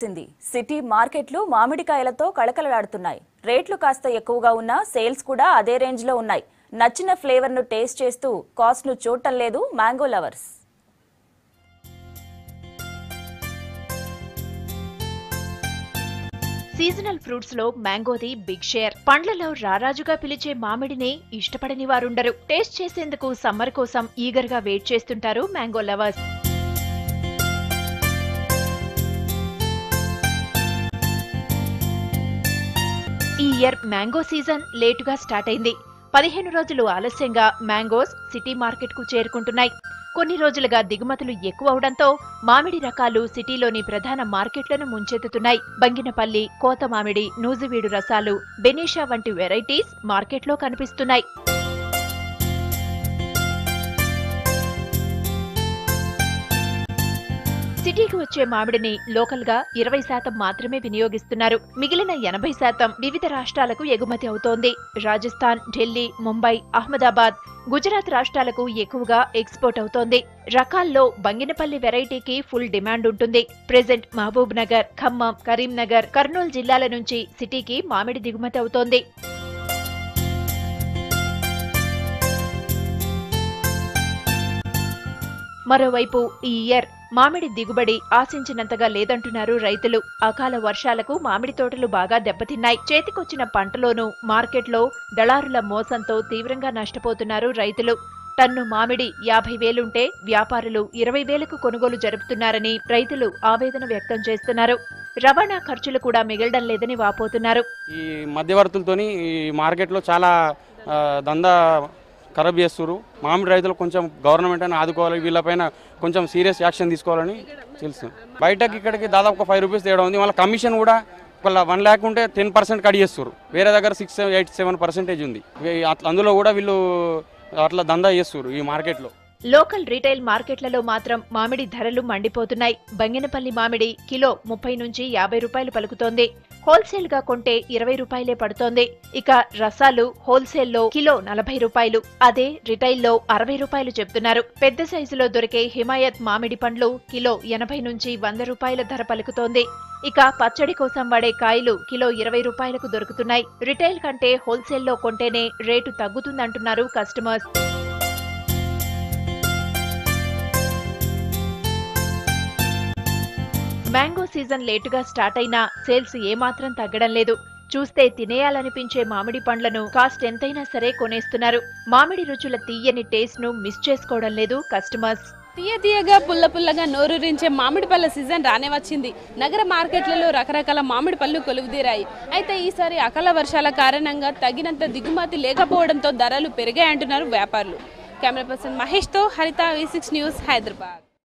City మార్కెట్లు మామిడికాయలతో కళకళలాడుతున్నాయి. రేట్లు కాస్త ఎక్కువగా ఉన్నా సేల్స్ కూడా అదే రేంజ్ లో ఉన్నాయి. నచ్చిన ఫ్లేవర్ ను టేస్ట్ చేస్తూ కాస్ట్ ను చూడటం లేదు మ్యాంగో లవర్స్. సీజనల్ ఫ్రూట్స్ లో మ్యాంగోది బిగ్ షేర్. పండ్లలో రారాజుగా పిలిచే మామిడిని ఇష్టపడని వారుండరు. టేస్ట్ చేసేందుకు సమ్మర్ కోసం ఈగర్ గా వెయిట్ చేస్తుంటారు మ్యాంగో లవర్స్. ఈ ఇయర్ మ్యాంగో సీజన్ లేటుగా స్టార్ట్ అయింది. 15 రోజులు ఆలస్యంగా మ్యాంగోస్ సిటీ మార్కెట్ కు చేరుకుంటున్నాయి. కొన్ని రోజులుగా దిగుమతులు ఎక్కువ అవడంతో మామిడి రకాలు సిటీలోని ప్రధాన మార్కెట్లను ముంచెత్తుతున్నాయి. బంగినపల్లి, కోత మామిడి, నూజివీడు రసాలు, బెనీషా వంటి వెరైటీస్ మార్కెట్లో కనిపిస్తున్నాయి. సిటీకి వచ్చే మామిడిని లోకల్ గా 20% మాత్రమే వినియోగిస్తున్నారు. మిగిలిన 80% వివిధ రాష్ట్రాలకు ఎగుమతి అవుతోంది. రాజస్థాన్, ఢిల్లీ, ముంబై, అహ్మదాబాద్, గుజరాత్ రాష్ట్రాలకు ఎక్కువగా ఎక్స్పోర్ట్ అవుతోంది. రకాల్లో బంగినపల్లి వెరైటీకి ఫుల్ డిమాండ్ ఉంటుంది. ప్రెజెంట్ మహబూబ్ నగర్, ఖమ్మం, కరీంనగర్, కర్నూలు జిల్లాల నుంచి సిటీకి మామిడి దిగుమతి అవుతోంది. మరోవైపు ఈ ఇయర్ మామిడి దిగుబడి ఆశించినంతగా లేదంటున్నారు రైతులు. అకాల వర్షాలకు మామిడి తోటలు బాగా దెబ్బతిన్నాయి. చేతికొచ్చిన పంటలోనూ మార్కెట్లో దళారుల మోసంతో తీవ్రంగా నష్టపోతున్నారు రైతులు. టన్ను మామిడి 50,000 వ్యాపారులు 20,000కు కొనుగోలు జరుపుతున్నారని రైతులు ఆవేదన వ్యక్తం చేస్తున్నారు. రవాణా ఖర్చులు కూడా మిగలడం లేదని వాపోతున్నారు. ఈ మధ్యవర్తులతోని ఈ మార్కెట్లో చాలా దందా ఖరాబ్ చేస్తున్నారు. మామిడి రైతులు కొంచెం గవర్నమెంట్ అని ఆదుకోవాలి, వీళ్ళపైన కొంచెం సీరియస్ యాక్షన్ తీసుకోవాలని తెలుసు. బయటకి ఇక్కడికి దాదాపు ఒక 5 రూపీస్ తేడా ఉంది. వాళ్ళ కమిషన్ కూడా ఒకవేళ 1 lakh ఉంటే 10% కట్ చేస్తారు. వేరే దగ్గర 6-8-7% ఉంది. అందులో కూడా వీళ్ళు అట్లా దందా చేస్తారు ఈ మార్కెట్లో. లోకల్ రీటైల్ మార్కెట్లలో మాత్రం మామిడి ధరలు మండిపోతున్నాయి. బంగినపల్లి మామిడి కిలో 30 నుంచి 50 రూపాయలు పలుకుతోంది. హోల్సేల్ గా కొంటే 20 రూపాయలే పడుతోంది. ఇక రసాలు హోల్సేల్లో కిలో 40 రూపాయలు, అదే రిటైల్లో 60 రూపాయలు చెప్తున్నారు. పెద్ద సైజులో దొరికే హిమాయత్ మామిడి పండ్లు కిలో 80 నుంచి 100 రూపాయల ధర పలుకుతోంది. ఇక పచ్చడి కోసం వాడే కాయలు కిలో 20 రూపాయలకు దొరుకుతున్నాయి. రిటైల్ కంటే హోల్సేల్లో కొంటేనే రేటు తగ్గుతుందంటున్నారు కస్టమర్స్. మ్యాంగో సీజన్ లేటుగా స్టార్ట్ అయినా సేల్స్ ఏమాత్రం తగ్గడం లేదు. చూస్తే తినేయాలనిపించే మామిడి పండ్లను కాస్ట్ ఎంతైనా సరే కొనేస్తున్నారు. మామిడి రుచుల తీయని టేస్ట్ ను మిస్ చేసుకోవడం లేదు కస్టమర్స్. తీయగా పుల్లగా నోరూరించే మామిడి పళ్ళ సీజన్ రానే వచ్చింది. నగర మార్కెట్లలో రకరకాల మామిడి పళ్ళు కొలువుదీరాయి. అయితే ఈసారి అకాల వర్షాల కారణంగా తగినంత దిగుమతి లేకపోవడంతో ధరలు పెరిగాయంటున్నారు వ్యాపారులు. కెమెరా పర్సన్ మహేష్తో హరిత, V6 న్యూస్, హైదరాబాద్.